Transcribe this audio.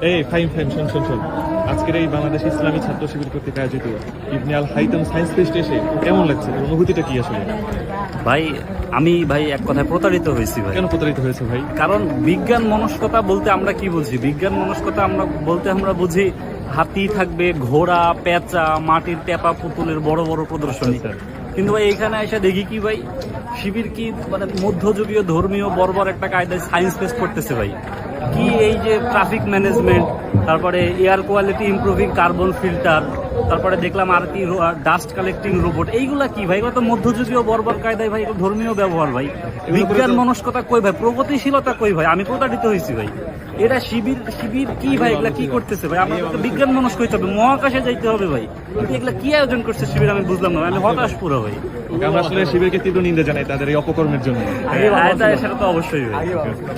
এই fine fine, শোন শোন শোন, আজকের এই বাংলাদেশ ইসলামী ছাত্র শিবির কর্তৃক আয়োজিত ইবনে আল হাইতাম সায়েন্স ফেস্ট এসে কেমন লাগছে? তোর অনুভূতিটা কি আসলে? ভাই আমি এক কথায় প্রতারিত হয়েছি ভাই। কেন প্রতারিত হয়েছে ভাই? কারণ বিজ্ঞান মনস্কতা বলতে আমরা কি বুঝি? বিজ্ঞান মনস্কতা আমরা বুঝি হাতি থাকবে, ঘোড়া, পেঁচা, মাটির টেপা পুতুলের বড় বড় প্রদর্শনী। কিন্তু ভাই এখানে এসে দেখি কি ভাই, শিবির কি মানে মধ্যযুগীয় ধর্মীয় বর্বর একটা কায়দায় সায়েন্স ফেস্ট করতেছে ভাই। কি এই যে ট্রাফিক ম্যানেজমেন্ট, তারপরে air quality improving carbon filter, তারপরে দেখলাম আর কি ডাস্ট কালেক্টিং রোবট, এইগুলা কি ভাই? এগুলো তো মধ্যযুগীয় বর্বর কায়দায় ভাই, এগুলো ধর্মীয় ব্যবহার ভাই। বিজ্ঞান মনস্কতা কই ভাই? প্রগতিশীলতা কই ভাই? আমি প্রতারিত হয়েছি ভাই। এটা শিবির কি ভাই? এগুলা কি করতেছে ভাই? আমাদের বিজ্ঞান মনস্ক হইতে হবে, মহাকাশে যাইতে হবে ভাই। কিন্তু এগুলা কি আয়োজন করছে শিবির আমি বুঝলাম না, আমি হতাশ পুরো ভাই। আমরা আসলে শিবিরকে তীব্র নিন্দা জানাই তাদের এই অপকর্মের জন্য। সেটা তো অবশ্যই ভাই।